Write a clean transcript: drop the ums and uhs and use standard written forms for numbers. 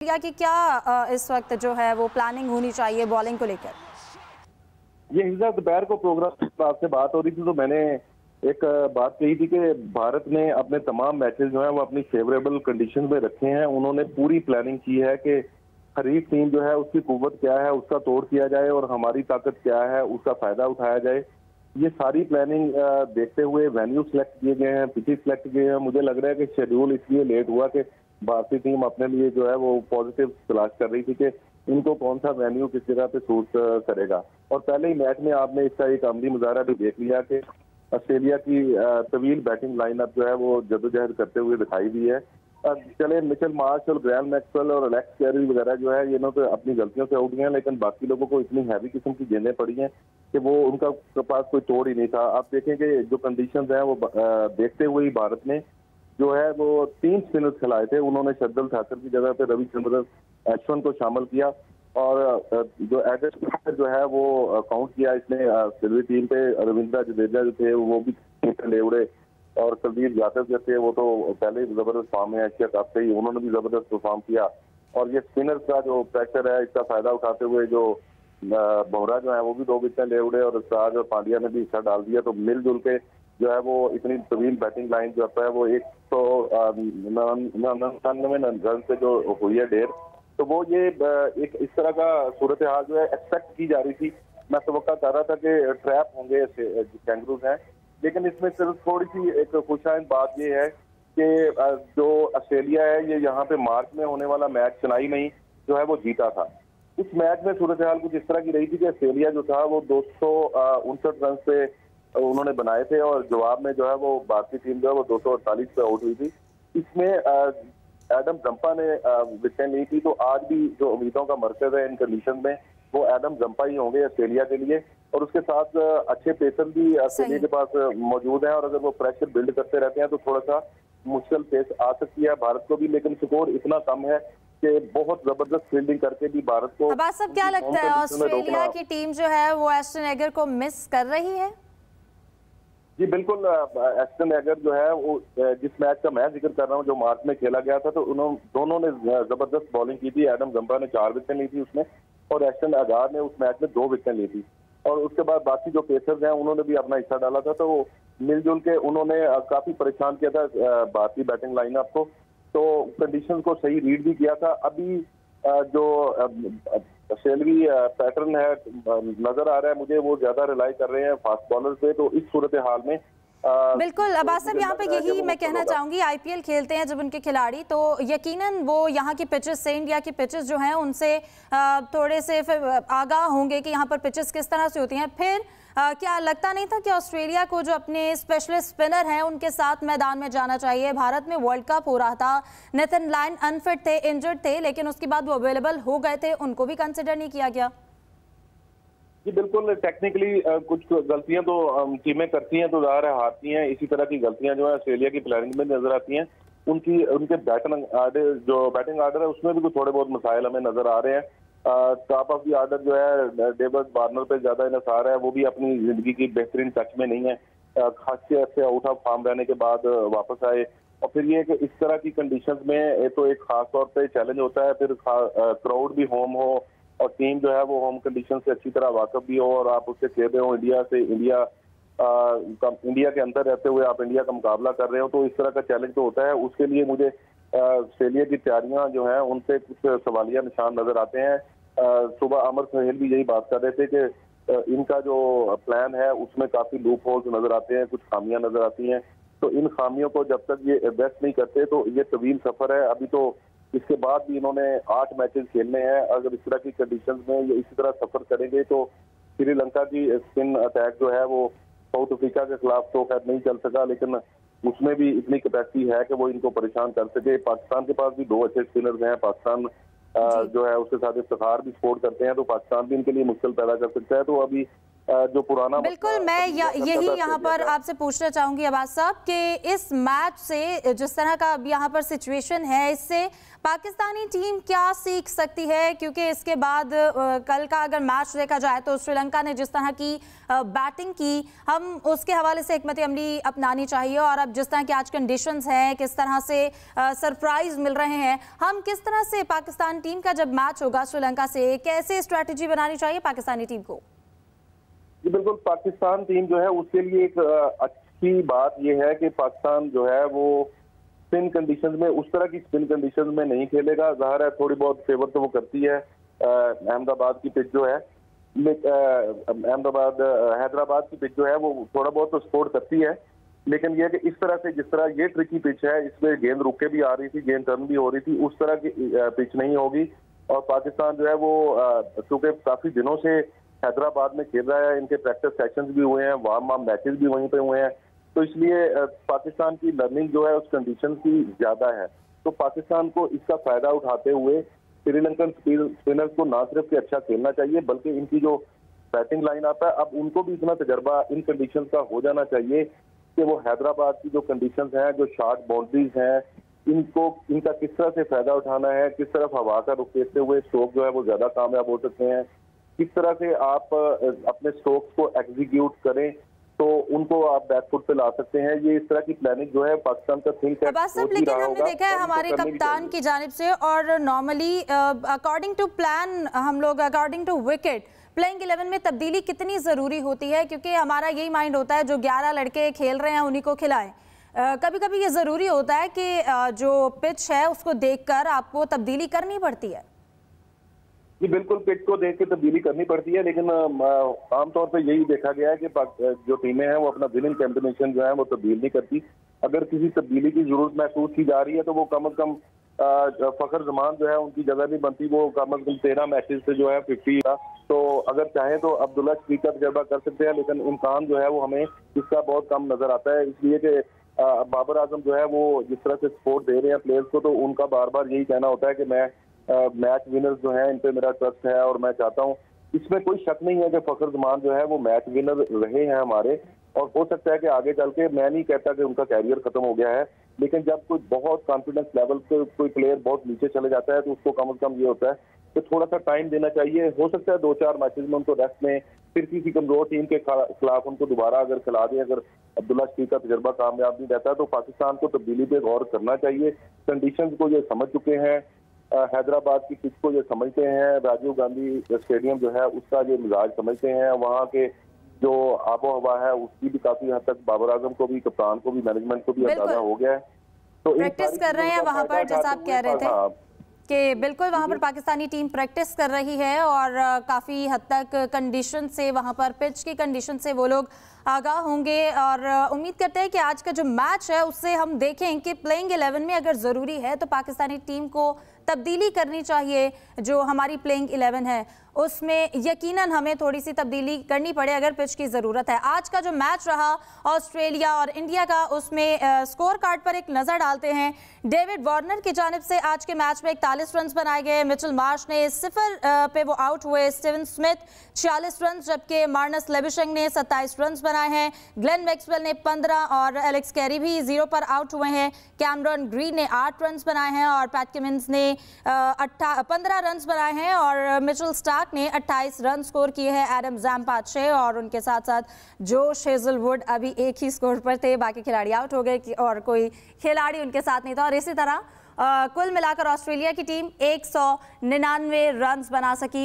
की क्या इस वक्त जो है वो प्लानिंग होनी चाहिए बॉलिंग को लेकर? ये हिजा दोपहर को प्रोग्राम आपसे बात हो रही थी तो मैंने एक बात कही थी कि भारत ने अपने तमाम मैचेस जो है वो अपनी फेवरेबल कंडीशन में रखे हैं। उन्होंने पूरी प्लानिंग की है कि हरीफ टीम जो है उसकी कुव्वत क्या है उसका तोड़ किया जाए और हमारी ताकत क्या है उसका फायदा उठाया जाए। ये सारी प्लानिंग देखते हुए वेन्यू सिलेक्ट किए गए हैं, पिचेस सिलेक्ट किए हैं। मुझे लग रहा है कि शेड्यूल इसलिए लेट हुआ कि भारतीय टीम अपने लिए जो है वो पॉजिटिव तलाश कर रही थी कि इनको कौन सा वेन्यू किस जगह पे सूट करेगा। और पहले ही मैच में आपने इसका एक अमली मुजाहरा भी देख लिया कि ऑस्ट्रेलिया की तवील बैटिंग लाइनअप जो है वो जदोजहद करते हुए दिखाई दी है। चले मिचेल मार्श और ग्रैंड मैक्सवेल और एलेक्स कैरी वगैरह जो है ये लोग तो अपनी गलतियों से आउट गए हैं, लेकिन बाकी लोगों को इतनी हैवी किस्म की गेंदें पड़ी हैं कि वो उनका पास कोई तोड़ ही नहीं था। आप देखें कि जो कंडीशंस हैं वो देखते हुए ही भारत ने जो है वो 3 स्पिनर्स खिलाए थे। उन्होंने शर्दुल ठाकुर की जगह पे रविचंद्रन अश्विन को शामिल किया और जो एडर जो है वो काउंट किया इसने सिल्वी टीम पे। रविंद्र जडेजा जो थे वो भी ले उड़े और कुलदीप यादव जो थे वो तो पहले ही जबरदस्त फॉर्म में एशिया कप से ही उन्होंने भी जबरदस्त परफॉर्म किया। और ये स्पिनर्स का जो प्रेशर है इसका फायदा उठाते हुए जो बोहरा जो है वो भी 2 विकेट ले उड़े और सिराज और पांड्या ने भी हिस्सा डाल दिया। तो मिलजुल के जो है वो इतनी तवील बैटिंग लाइन जो है वो 199 रन से जो हुई है ढेर, तो वो ये एक इस तरह का सूरत हाल जो है एक्सपेक्ट की जा रही थी। मैं तवक्का कर रहा था कि ट्रैप होंगे कैंगरूज हैं, लेकिन इसमें सिर्फ थोड़ी सी एक खुशाइन बात ये है कि जो ऑस्ट्रेलिया है ये यहाँ पे मार्च में होने वाला मैच चेन्नई में ही जो है वो जीता था। उस मैच में सूरत हाल कुछ इस तरह की रही थी कि ऑस्ट्रेलिया जो था वो 259 रन पे उन्होंने बनाए थे और जवाब में जो है वो भारतीय टीम जो है वो 248 पे आउट हुई थी। इसमें एडम जंपा ने विकेट ली थी। तो आज भी जो उम्मीदों का मरकज है इन कंडीशन में वो एडम जंपा ही होंगे ऑस्ट्रेलिया के लिए। और उसके साथ अच्छे पेसर भी ऑस्ट्रेलिया के पास मौजूद हैं और अगर वो प्रेशर बिल्ड करते रहते हैं तो थोड़ा सा मुश्किल पेस आ सकती है भारत को भी। लेकिन स्कोर इतना कम है कि बहुत जबरदस्त फील्डिंग करके भी भारत को। अब सब क्या लगता है ऑस्ट्रेलिया की टीम जो है वो एस्टन एगर को मिस कर रही है? जी बिल्कुल, एस्टन एगर जो है वो जिस मैच का मैं जिक्र कर रहा हूँ जो मार्च में खेला गया था तो दोनों ने जबरदस्त बॉलिंग की थी। एडम जंपा ने 4 विकेट ली थी उसमें और एस्टन एगर ने उस मैच में 2 विकेट ली थी। और उसके बाद बाकी जो पेसर्स हैं उन्होंने भी अपना हिस्सा डाला था। तो मिलजुल के उन्होंने काफी परेशान किया था भारतीय बैटिंग लाइनअप को। तो कंडीशंस को सही रीड भी किया था। अभी जो ऑस्ट्रेलियाई पैटर्न है नजर आ रहा है मुझे वो ज्यादा रिलाई कर रहे हैं फास्ट बॉलर पे। तो इस सूरत हाल में बिल्कुल अब्बास साहब यहाँ पे यही मैं कहना चाहूंगी, आईपीएल खेलते हैं जब उनके खिलाड़ी तो यकीनन वो यहाँ की पिचेस से इंडिया की पिचेस जो हैं उनसे थोड़े से आगाह होंगे कि यहाँ पर पिचेस किस तरह से होती हैं। फिर क्या लगता नहीं था कि ऑस्ट्रेलिया को जो अपने स्पेशलिस्ट स्पिनर हैं उनके साथ मैदान में जाना चाहिए? भारत में वर्ल्ड कप हो रहा था, नेथन लायन अनफिट थे, इंजर्ड थे, लेकिन उसके बाद वो अवेलेबल हो गए थे, उनको भी कंसिडर नहीं किया गया? जी बिल्कुल, टेक्निकली कुछ गलतियां तो टीमें करती हैं तो ज़ाहिर है हारती हैं। इसी तरह की गलतियां जो है ऑस्ट्रेलिया की प्लानिंग में नजर आती हैं। उनके बैटिंग आर्डर है उसमें भी कुछ थोड़े बहुत मसाइल हमें नजर आ रहे हैं। टॉप ऑफ द आर्डर जो है डेविड वार्नर पे ज्यादा इन्हिसार है, वो भी अपनी जिंदगी की बेहतरीन टच में नहीं है। खासकर से आउट ऑफ फॉर्म रहने के बाद वापस आए और फिर ये कि इस तरह की कंडीशंस में तो एक खास तौर पे चैलेंज होता है, फिर क्राउड भी होम हो और टीम जो है वो होम कंडीशन से अच्छी तरह वाकफ भी हो और आप उससे खेल रहे हो इंडिया के अंदर रहते हुए आप इंडिया का मुकाबला कर रहे हो, तो इस तरह का चैलेंज तो होता है। उसके लिए मुझे ऑस्ट्रेलिया की तैयारियां जो हैं उन पे कुछ सवालिया निशान नजर आते हैं। सुबह अमर सहेल भी यही बात कर रहे थे कि इनका जो प्लान है उसमें काफी लूप होल्स नजर आते हैं, कुछ खामियां नजर आती हैं। तो इन खामियों को जब तक ये एडजस्ट नहीं करते तो ये तवील सफर है। अभी तो इसके बाद भी इन्होंने 8 मैचेस खेलने हैं। अगर इस तरह की कंडीशंस में ये इसी तरह सफर करेंगे तो श्रीलंका की स्पिन अटैक जो है वो साउथ अफ्रीका के खिलाफ तो खैर नहीं चल सका, लेकिन उसमें भी इतनी कैपेसिटी है कि वो इनको परेशान कर सके। पाकिस्तान के पास भी 2 अच्छे स्पिनर्स हैं। पाकिस्तान जो है उसके साथ इफ्तिखार भी सपोर्ट करते हैं, तो पाकिस्तान भी इनके लिए मुश्किल पैदा कर सकता है। तो अभी जो पुराना बिल्कुल, मैं यही यहाँ पर आपसे पूछना चाहूंगी अब्बास साहब कि इस मैच से जिस तरह का अब यहाँ पर सिचुएशन है, इससे पाकिस्तानी टीम क्या सीख सकती है? क्योंकि इसके बाद कल का अगर मैच देखा जाए तो श्रीलंका ने जिस तरह की बैटिंग की, हम उसके हवाले से हिकमत अमली अपनानी चाहिए। और अब जिस तरह की आज कंडीशंस हैं, किस तरह से सरप्राइज मिल रहे हैं, हम किस तरह से पाकिस्तान टीम का जब मैच होगा श्रीलंका से, कैसे स्ट्रैटेजी बनानी चाहिए पाकिस्तानी टीम को? जी बिल्कुल, पाकिस्तान टीम जो है उसके लिए एक अच्छी बात यह है कि पाकिस्तान जो है वो स्पिन कंडीशंस में, उस तरह की स्पिन कंडीशंस में नहीं खेलेगा। ज़ाहिर है थोड़ी बहुत फेवर तो वो करती है अहमदाबाद की पिच जो है, अहमदाबाद हैदराबाद की पिच जो है वो थोड़ा बहुत तो सपोर्ट करती है, लेकिन यह कि इस तरह से जिस तरह ये ट्रिकी पिच है, इसमें गेंद रुक के भी आ रही थी, गेंद टर्न भी हो रही थी, उस तरह की पिच नहीं होगी। और पाकिस्तान जो है वो चूंकि काफी दिनों से हैदराबाद में खेल रहा है, इनके प्रैक्टिस सेशंस भी हुए हैं, वार्म अप मैचेस भी वहीं पे हुए हैं, तो इसलिए पाकिस्तान की लर्निंग जो है उस कंडीशन की ज्यादा है। तो पाकिस्तान को इसका फायदा उठाते हुए श्रीलंकन स्पिनर्स को ना सिर्फ के अच्छा खेलना चाहिए, बल्कि इनकी जो बैटिंग लाइन आता है अब उनको भी इतना तजर्बा इन कंडीशन का हो जाना चाहिए कि वो हैदराबाद की जो कंडीशन हैं, जो शॉर्ट बाउंड्रीज हैं, इनका किस तरह से फायदा उठाना है, किस तरफ हवा का रुख देखते हुए स्ट्रोक जो है वो ज्यादा कामयाब हो सकते हैं, किस तरह से आप अपने स्ट्रोक्स को एग्जीक्यूट करें तो उनको आप बैकफुट पे ला सकते हैं। ये इस तरह की प्लानिंग जो है पाकिस्तान का थिंक टैंक अब्बास साहब, लेकिन हमने देखा है हमारे कप्तान की जानिब से, और नॉर्मली अकॉर्डिंग टू प्लान हम लोग अकॉर्डिंग टू विकेट प्लेइंग 11 में तब्दीली कितनी ज़रूरी होती है? क्योंकि हमारा यही माइंड होता है जो 11 लड़के खेल रहे हैं उन्हीं को खिलाएं। कभी कभी ये ज़रूरी होता है कि जो पिच है उसको देखकर आपको तब्दीली करनी पड़ती है। जी बिल्कुल, पिच को देख के तब्दीली करनी पड़ती है, लेकिन आमतौर पर यही देखा गया है कि जो टीमें हैं वो अपना विनिंग कॉम्बिनेशन जो है वो तब्दील नहीं करती। अगर किसी तब्दीली की जरूरत महसूस की जा रही है तो वो कम अज कम फखर जमान जो है उनकी जगह नहीं बनती, वो कम अज कम 13 मैचेस से जो है 50 था। तो अगर चाहे तो अब्दुल्ला शफीक का तजर्बा कर सकते हैं, लेकिन इम्कान जो है वो हमें इसका बहुत कम नजर आता है, इसलिए कि बाबर आजम जो है वो जिस तरह से सपोर्ट दे रहे हैं प्लेयर्स को, तो उनका बार बार यही कहना होता है कि मैं मैच विनर्स जो हैं इन पे मेरा ट्रस्ट है और मैं चाहता हूं। इसमें कोई शक नहीं है कि फखर जमान जो है वो मैच विनर रहे हैं हमारे, और हो सकता है कि आगे चल के, मैं नहीं कहता कि उनका कैरियर खत्म हो गया है, लेकिन जब कोई बहुत कॉन्फिडेंस लेवल पे कोई प्लेयर बहुत नीचे चले जाता है तो उसको कम से कम ये होता है कि थोड़ा सा टाइम देना चाहिए। हो सकता है 2-4 मैचेस में उनको रेस्ट में, फिर किसी कमजोर टीम के खिलाफ उनको दोबारा अगर खिला दें, अगर अब्दुल्ला शफीक का तजर्बा कामयाब नहीं रहता तो पाकिस्तान को तब्दीली पे गौर करना चाहिए। कंडीशन को ये समझ चुके हैं, हैदराबाद की पिच को ये समझते हैं, राजीव गांधी स्टेडियम जो है उसका ये मिजाज समझते हैं, वहाँ के जो आबो हवा है उसकी भी काफी हद तक बाबर आजम को भी, कप्तान को भी, मैनेजमेंट को भी अंदाजा हो गया है। तो प्रैक्टिस कर रहे हैं वहाँ पर, जैसा आप कह रहे थे कि बिल्कुल वहाँ पर पाकिस्तानी टीम प्रैक्टिस कर रही है और काफ़ी हद तक कंडीशन से, वहाँ पर पिच की कंडीशन से वो लोग आगाह होंगे। और उम्मीद करते हैं कि आज का जो मैच है उससे हम देखें कि प्लेइंग 11 में अगर ज़रूरी है तो पाकिस्तानी टीम को तब्दीली करनी चाहिए। जो हमारी प्लेइंग 11 है उसमें यकीनन हमें थोड़ी सी तब्दीली करनी पड़े अगर पिच की ज़रूरत है। आज का जो मैच रहा ऑस्ट्रेलिया और इंडिया का, उसमें स्कोर कार्ड पर एक नज़र डालते हैं। डेविड वार्नर की जानिब से आज के मैच में 41 रन बनाए गए, मिचेल मार्श ने 0 पे वो आउट हुए, स्टीवन स्मिथ 46 रन, जबकि मार्नस लेबिशंग ने 27 रन बनाए हैं, ग्लेन मैक्सवेल ने 15 और एलेक्स कैरी भी 0 पर आउट हुए हैं, कैमरन ग्रीन ने 8 रन बनाए हैं और पैट कमिंस ने 15 रन बनाए हैं और मिचेल स्टार्क ने 28 रन स्कोर किए हैं, एडम ज़ैम्पा 6 और उनके साथ साथ जोश हेजलवुड अभी एक ही स्कोर पर थे, बाकी खिलाड़ी आउट हो गए और कोई खिलाड़ी उनके साथ नहीं था। और इसी तरह कुल मिलाकर ऑस्ट्रेलिया की टीम 199 रन बना सकी।